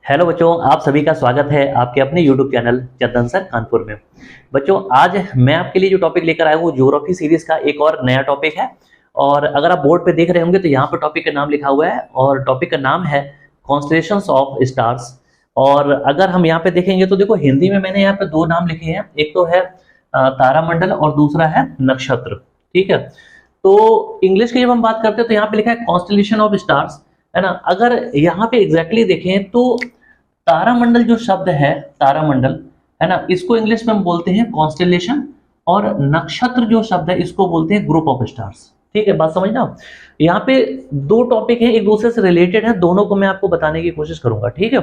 Hello बच्चों, आप सभी का स्वागत है आपके अपने यूट्यूब चैनल चंदन सर कानपुर में। बच्चों, आज मैं आपके लिए जो टॉपिक लेकर आया हूँ ज्योग्राफी सीरीज का एक और नया टॉपिक है। और अगर आप बोर्ड पे देख रहे होंगे तो यहाँ पर टॉपिक का नाम लिखा हुआ है और टॉपिक का नाम है कॉन्स्टलेशंस ऑफ स्टार्स। और अगर हम यहाँ पे देखेंगे तो देखो, हिंदी में मैंने यहाँ पे दो नाम लिखे हैं, एक तो है तारामंडल और दूसरा है नक्षत्र। ठीक है, तो इंग्लिश की जब हम बात करते हैं तो यहाँ पे लिखा है कॉन्स्टलेशन ऑफ स्टार्स, है ना। अगर यहाँ पे एग्जैक्टली देखें तो तारामंडल जो शब्द है, तारामंडल, है ना, इसको इंग्लिश में हम बोलते हैं कॉन्स्टेलेशन। और नक्षत्र जो शब्द है इसको बोलते हैं ग्रुप ऑफ स्टार्स। ठीक है, बात समझना। यहाँ पे दो टॉपिक हैं, एक दूसरे से रिलेटेड है, दोनों को मैं आपको बताने की कोशिश करूंगा। ठीक है,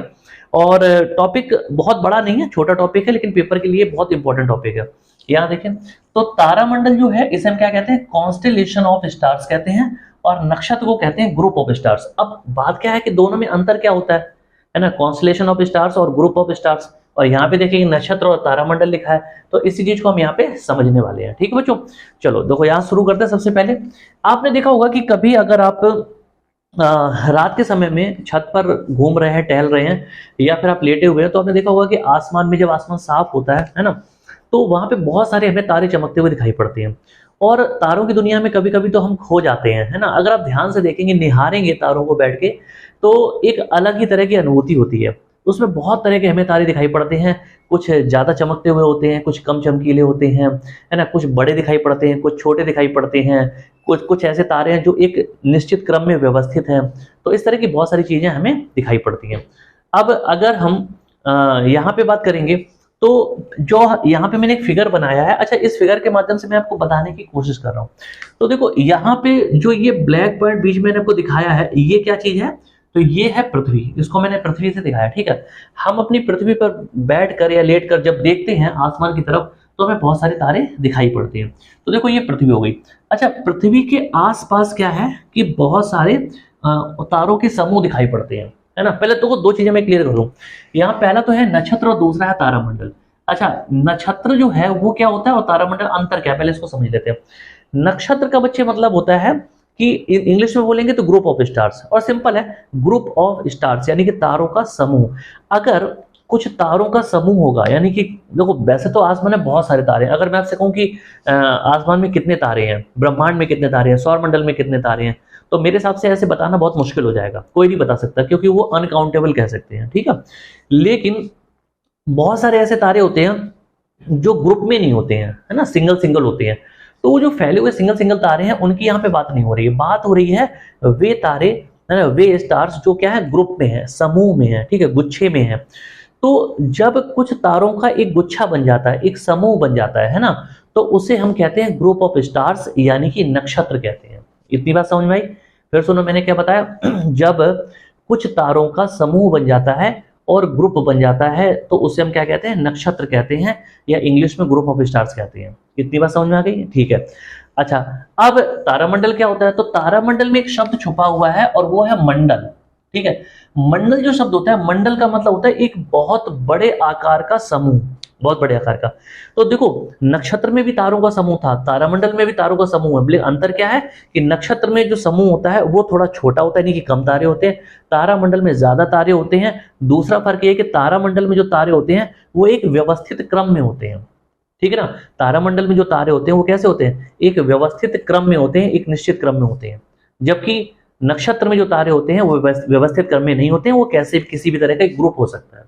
और टॉपिक बहुत बड़ा नहीं है, छोटा टॉपिक है, लेकिन पेपर के लिए बहुत इंपॉर्टेंट टॉपिक है। यहाँ देखें तो तारामंडल जो है इसे हम क्या कहते हैं, कॉन्स्टेलेशन ऑफ स्टार्स कहते हैं, और नक्षत्र को कहते हैं ग्रुप ऑफ स्टार्स। अब बात क्या है कि दोनों में अंतर क्या होता है ना, कॉन्स्टलेशन ऑफ स्टार्स और ग्रुप ऑफ स्टार्स। और यहाँ पे देखिए नक्षत्र और तारामंडल लिखा है, तो इसी चीज को हम यहाँ पे समझने वाले हैं। ठीक है बच्चों, चलो देखो यहाँ शुरू करते हैं। सबसे पहले आपने देखा होगा कि कभी अगर आप रात के समय में छत पर घूम रहे हैं, टहल रहे हैं, या फिर आप लेटे हुए हैं, तो आपने देखा होगा कि आसमान में जब आसमान साफ होता है ना, तो वहां पे बहुत सारे हमें तारे चमकते हुए दिखाई पड़ते हैं। और तारों की दुनिया में कभी कभी तो हम खो जाते हैं, है ना। अगर आप ध्यान से देखेंगे, निहारेंगे तारों को बैठ के, तो एक अलग ही तरह की अनुभूति होती है। उसमें बहुत तरह के हमें तारे दिखाई पड़ते हैं, कुछ ज्यादा चमकते हुए होते हैं, कुछ कम चमकीले होते हैं, है ना, कुछ बड़े दिखाई पड़ते हैं, कुछ छोटे दिखाई पड़ते हैं, कुछ कुछ ऐसे तारे हैं जो एक निश्चित क्रम में व्यवस्थित हैं। तो इस तरह की बहुत सारी चीजें हमें दिखाई पड़ती हैं। अब अगर हम यहाँ पे बात करेंगे तो जो यहाँ पे मैंने एक फिगर बनाया है, अच्छा, इस फिगर के माध्यम से मैं आपको बताने की कोशिश कर रहा हूँ। तो देखो यहाँ पे जो ये ब्लैक पॉइंट बीच में मैंने आपको दिखाया है, ये क्या चीज है, तो ये है पृथ्वी। इसको मैंने पृथ्वी से दिखाया। ठीक है, हम अपनी पृथ्वी पर बैठ कर या लेट कर जब देखते हैं आसमान की तरफ, तो हमें बहुत सारे तारे दिखाई पड़ते हैं। तो देखो ये पृथ्वी हो गई। अच्छा, पृथ्वी के आसपास क्या है कि बहुत सारे तारों के समूह दिखाई पड़ते हैं, है ना। पहले तो दो चीजें मैं क्लियर कर दूं। यहाँ पहला तो है नक्षत्र और दूसरा है तारामंडल। अच्छा, नक्षत्र जो है वो क्या होता है और तारामंडल अंतर क्या है, पहले इसको समझ लेते हैं। नक्षत्र का बच्चे मतलब होता है कि इंग्लिश में बोलेंगे तो ग्रुप ऑफ स्टार्स, और सिंपल है, ग्रुप ऑफ स्टार्स यानी कि तारों का समूह। अगर कुछ तारों का समूह होगा, यानी कि देखो वैसे तो आसमान में बहुत सारे तारे हैं। अगर मैं आपसे कहूं कि आसमान में कितने तारे हैं, ब्रह्मांड में कितने तारे हैं, सौर मंडल में कितने तारे हैं, तो मेरे हिसाब से ऐसे बताना बहुत मुश्किल हो जाएगा, कोई नहीं बता सकता, क्योंकि वो अनकाउंटेबल कह सकते हैं। ठीक है, लेकिन बहुत सारे ऐसे तारे होते हैं जो ग्रुप में नहीं होते हैं, है ना, सिंगल सिंगल होते हैं। तो वो जो फैले हुए सिंगल सिंगल तारे हैं उनकी यहाँ पे बात नहीं हो रही है, बात हो रही है वे तारे, है ना, वे स्टार्स जो क्या है, ग्रुप में है, समूह में है, ठीक है, गुच्छे में है। तो जब कुछ तारों का एक गुच्छा बन जाता है, एक समूह बन जाता है ना, तो उसे हम कहते हैं ग्रुप ऑफ स्टार्स यानी कि नक्षत्र कहते हैं। इतनी बात समझ में आई? फिर सुनो मैंने क्या बताया जब कुछ तारों का समूह बन जाता है और ग्रुप बन जाता है, तो उसे हम क्या कहते हैं, नक्षत्र कहते हैं, या इंग्लिश में ग्रुप ऑफ स्टार्स कहते हैं। इतनी बात समझ में आ गई? ठीक है। अच्छा, अब तारामंडल क्या होता है, तो तारामंडल में एक शब्द छुपा हुआ है और वो है मंडल। ठीक है, मंडल जो शब्द होता है, मंडल का मतलब होता है एक बहुत बड़े आकार का समूह, बहुत बड़े आकार का। तो देखो, नक्षत्र में भी तारों का समूह था, तारामंडल में भी तारों का समूह है, लेकिन अंतर क्या है कि नक्षत्र में जो समूह होता है वो थोड़ा छोटा होता है, यानी कि कम तारे होते हैं, तारामंडल में ज्यादा तारे होते हैं। दूसरा फर्क ये है कि तारामंडल में जो तारे होते हैं वो एक व्यवस्थित क्रम में होते हैं। ठीक है ना, तारामंडल में जो तारे होते हैं वो कैसे होते हैं, एक व्यवस्थित क्रम में होते हैं, एक निश्चित क्रम में होते हैं। जबकि नक्षत्र में जो तारे होते हैं वो व्यवस्थित क्रम में नहीं होते हैं, वो कैसे किसी भी तरह का एक ग्रुप हो सकता है।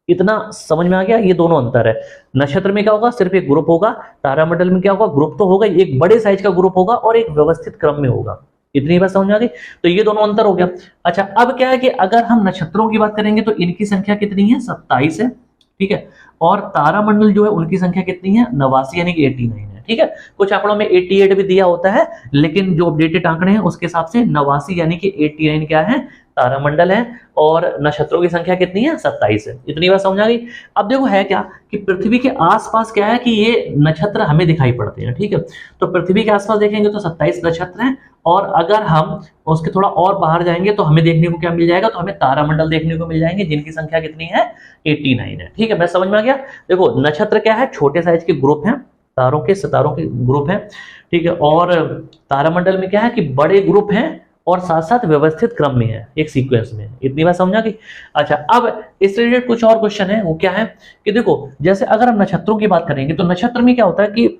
इतना समझ में आ गया? ये दोनों अंतर है। नक्षत्र में क्या होगा, सिर्फ एक ग्रुप होगा, तारामंडल में क्या होगा, ग्रुप तो होगा, एक बड़े साइज का ग्रुप होगा और एक व्यवस्थित क्रम में होगा। इतनी बात समझ में आ गई? तो ये दोनों अंतर हो गया। अच्छा, अब क्या है कि अगर हम नक्षत्रों की बात करेंगे तो इनकी संख्या कितनी है, 27 है। ठीक है, और तारामंडल जो है उनकी संख्या कितनी है, 89 यानी कि 89 है। ठीक है, कुछ आंकड़ों में 88 भी दिया होता है, लेकिन जो अपडेटेड आंकड़े हैं उसके हिसाब से 89 यानी कि 89 क्या है, तारामंडल है, और नक्षत्रों की संख्या कितनी है, 27 है। इतनी बात समझ आ गई? अब देखो है क्या कि पृथ्वी के आसपास क्या है कि ये नक्षत्र हमें दिखाई पड़ते हैं। ठीक है, तो पृथ्वी के आसपास देखेंगे तो 27 नक्षत्र हैं, और अगर हम उसके थोड़ा और बाहर जाएंगे तो हमें देखने को क्या मिल जाएगा, तो हमें तारामंडल देखने को मिल जाएंगे जिनकी संख्या कितनी है, 89 है। ठीक है, मैं समझ में आ गया? देखो, नक्षत्र क्या है, छोटे साइज के ग्रुप हैं, तारों के सितारों के ग्रुप हैं। ठीक है, और तारामंडल में क्या है कि बड़े ग्रुप हैं और साथ साथ व्यवस्थित क्रम में है, एक सीक्वेंस में। इतनी बात समझा कि अच्छा, अब इस रिलेटेड कुछ और क्वेश्चन है, वो क्या है कि देखो, जैसे अगर हम नक्षत्रों की बात करेंगे तो नक्षत्र में क्या होता है कि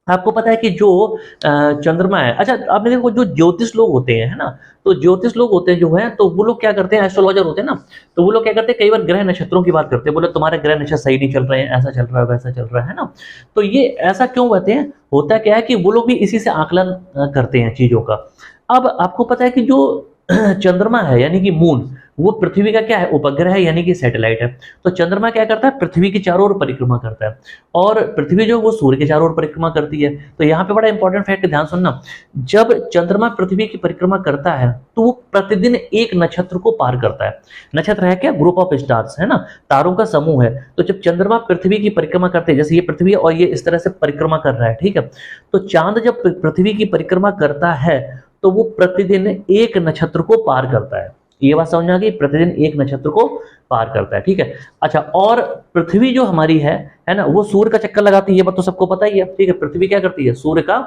आपको पता है कि जो चंद्रमा है, अच्छा आपने देखो जो ज्योतिष लोग होते हैं, है ना, तो ज्योतिष लोग होते हैं जो है, तो वो लोग क्या करते हैं, एस्ट्रोलॉजर होते हैं ना, तो वो लोग क्या करते हैं, कई बार ग्रह नक्षत्रों की बात करते हैं, बोले तुम्हारे ग्रह नक्षत्र सही नहीं चल रहे हैं, ऐसा चल रहा है वैसा चल रहा है ना। तो ये ऐसा क्यों होते हैं, होता क्या है कि वो लोग भी इसी से आकलन करते हैं चीजों का। अब आपको पता है कि जो चंद्रमा है यानी कि मून, वो पृथ्वी का क्या है, उपग्रह है यानी कि सैटेलाइट है। तो चंद्रमा क्या करता है, पृथ्वी की चारों ओर परिक्रमा करता है, और पृथ्वी जो वो सूर्य के चारों ओर परिक्रमा करती है। तो यहाँ पे बड़ा इंपॉर्टेंट फैक्ट ध्यान सुनना, जब चंद्रमा पृथ्वी की परिक्रमा करता है तो वो प्रतिदिन एक नक्षत्र को पार करता है। नक्षत्र है क्या, ग्रुप ऑफ स्टार्स, है ना, तारों का समूह है। तो जब चंद्रमा पृथ्वी की परिक्रमा करते हैं, जैसे ये पृथ्वी और ये इस तरह से परिक्रमा कर रहा है, ठीक है, तो चांद जब पृथ्वी की परिक्रमा करता है तो वो प्रतिदिन एक नक्षत्र को पार करता है। ये बात समझ आ गई, प्रतिदिन एक नक्षत्र को पार करता है, ठीक है। अच्छा, और पृथ्वी जो हमारी है ना, वो सूर्य का चक्कर लगाती है, ये बात तो सबको पता ही है, ठीक है। पृथ्वी क्या करती है, सूर्य का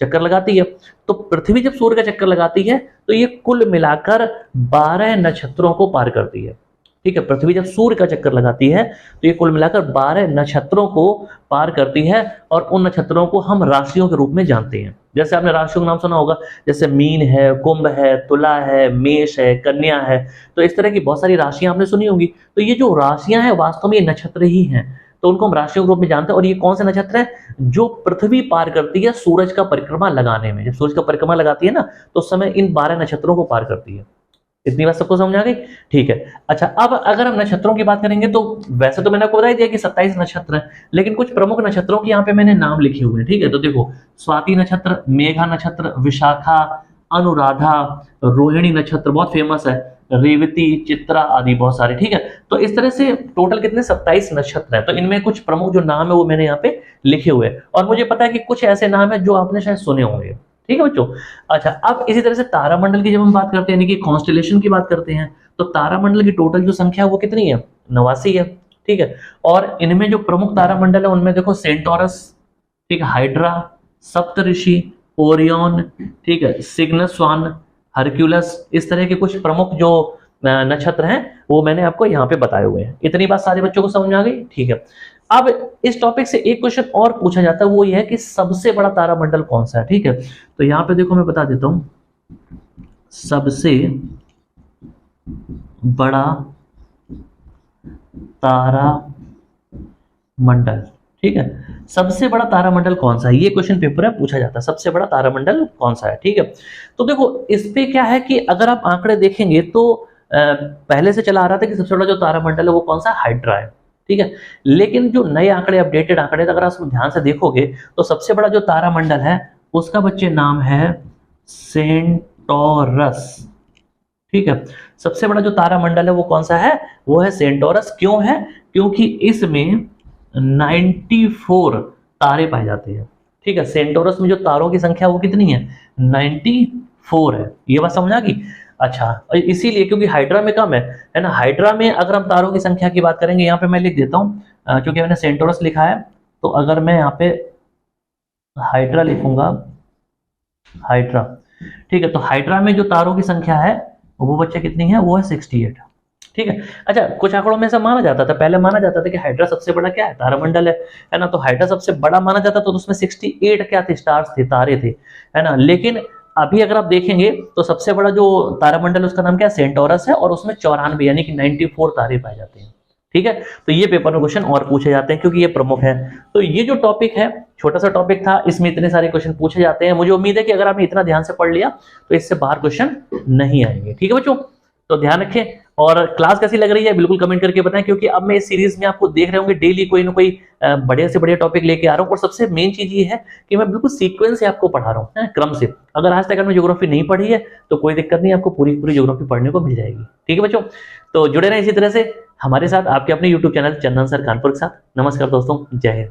चक्कर लगाती है। तो पृथ्वी जब सूर्य का चक्कर लगाती है तो ये कुल मिलाकर 12 नक्षत्रों को पार करती है, ठीक है। पृथ्वी जब सूर्य का चक्कर लगाती है तो ये कुल मिलाकर 12 नक्षत्रों को पार करती है, और उन नक्षत्रों को हम राशियों के रूप में जानते हैं। जैसे आपने राशियों का नाम सुना होगा, जैसे मीन है, कुंभ है, तुला है, मेष है, कन्या है, तो इस तरह की बहुत सारी राशियां आपने सुनी होंगी। तो ये जो राशियां हैं वास्तव में ये नक्षत्र ही हैं, तो उनको हम राशियों के रूप में जानते हैं। और ये कौन से नक्षत्र है, जो पृथ्वी पार करती है सूरज का परिक्रमा लगाने में। जब सूरज का परिक्रमा लगाती है ना, तो उस समय इन 12 नक्षत्रों को पार करती है। इतनी बात सबको समझ आ गई, ठीक है। अच्छा, अब अगर हम नक्षत्रों की बात करेंगे तो वैसे तो मैंने आपको बता ही दिया कि 27 नक्षत्र हैं, लेकिन कुछ प्रमुख नक्षत्रों के यहाँ पे मैंने नाम लिखे हुए हैं, ठीक है। तो देखो, स्वाति नक्षत्र, मेघा नक्षत्र, विशाखा, अनुराधा, रोहिणी नक्षत्र बहुत फेमस है, रेवती, चित्रा आदि बहुत सारे, ठीक है। तो इस तरह से टोटल कितने 27 नक्षत्र हैं। तो इनमें कुछ प्रमुख जो नाम है वो मैंने यहाँ पे लिखे हुए हैं, और मुझे पता है कि कुछ ऐसे नाम है जो आपने शायद सुने होंगे, ठीक है बच्चों। अच्छा, अब इसी तरह से तारामंडल की जब हम बात करते हैं, यानी कि कॉन्स्टेलेशन की बात करते हैं, तो तारामंडल की टोटल जो संख्या है वो कितनी है, 89 है, ठीक है। और इनमें जो प्रमुख तारामंडल है उनमें देखो सेंटोरस, ठीक है, हाइड्रा, सप्तऋषि, ओरियन, ठीक है, सिग्नस स्वान, हरक्यूलस, इस तरह के कुछ प्रमुख जो नक्षत्र हैं वो मैंने आपको यहाँ पे बताए हुए हैं। इतनी बात सारे बच्चों को समझ आ गई, ठीक है। अब इस टॉपिक से एक क्वेश्चन और पूछा जाता है, वो ये है कि सबसे बड़ा तारामंडल कौन सा है, ठीक है। तो यहाँ पे देखो मैं बता देता हूं, सबसे बड़ा तारामंडल, ठीक है, सबसे बड़ा तारामंडल कौन सा है, ये क्वेश्चन पेपर में पूछा जाता है, सबसे बड़ा तारामंडल कौन सा है, ठीक है। तो देखो इस पे क्या है कि अगर आप आंकड़े देखेंगे तो पहले से चला आ रहा था कि सबसे बड़ा जो तारामंडल है वो कौन सा, हाइड्रा है, ठीक है। लेकिन जो नए आंकड़े, अपडेटेड आंकड़े, अगर आप ध्यान से देखोगे तो सबसे बड़ा जो तारामंडल है उसका बच्चे नाम है सेंटोरस, ठीक है। सबसे बड़ा जो तारामंडल है वो कौन सा है, वो है सेंटोरस। क्यों है, क्योंकि इसमें 94 तारे पाए जाते हैं, ठीक है। सेंटोरस में जो तारों की संख्या वो कितनी है, 94 है। ये बात समझ आ गई। अच्छा, इसीलिए क्योंकि हाइड्रा में कम है ना। हाइड्रा में अगर हम तारों की संख्या की बात करेंगे, यहाँ पे मैं लिख देता हूँ, क्योंकि मैंने सेंटोरस लिखा है, तो अगर मैं यहाँ पे हाइड्रा लिखूंगा, हाइड्रा, ठीक है, तो हाइड्रा में जो तारों की संख्या है वो बच्चे कितनी है, वो है 68, ठीक है। अच्छा, कुछ आंकड़ों में ऐसा माना जाता था, पहले माना जाता था कि हाइड्रा सबसे बड़ा क्या है, तारामंडल है ना, तो हाइड्रा सबसे बड़ा माना जाता था, तो उसमें 68 क्या थे, स्टार्स थे, तारे थे, है ना। लेकिन अभी अगर आप देखेंगे तो सबसे बड़ा जो तारामंडल उसका नाम क्या है, सेंटोरस है, और उसमें 94 यानी कि 94 तारे पाए जाते हैं, ठीक है। तो ये पेपर में क्वेश्चन और पूछे जाते हैं क्योंकि ये प्रमुख है। तो ये जो टॉपिक है, छोटा सा टॉपिक था, इसमें इतने सारे क्वेश्चन पूछे जाते हैं। मुझे उम्मीद है कि अगर आपने इतना ध्यान से पढ़ लिया तो इससे बाहर क्वेश्चन नहीं आएंगे, ठीक है बच्चों। तो ध्यान रखें, और क्लास कैसी लग रही है बिल्कुल कमेंट करके बताएं, क्योंकि अब मैं इस सीरीज में आपको देख रहे होंगे डेली कोई ना कोई बढ़िया से बढ़िया टॉपिक लेके आ रहा हूँ। और सबसे मेन चीज ये है कि मैं बिल्कुल सीक्वेंस से आपको पढ़ा रहा हूँ, क्रम से। अगर आज तक आपने ज्योग्राफी नहीं पढ़ी है तो कोई दिक्कत नहीं, आपको पूरी पूरी ज्योग्राफी पढ़ने को मिल जाएगी, ठीक है बच्चों। तो जुड़े रहें इसी तरह से हमारे साथ, आपके अपने यूट्यूब चैनल चंदन सर कानपुर के साथ। नमस्कार दोस्तों, जय हिंद।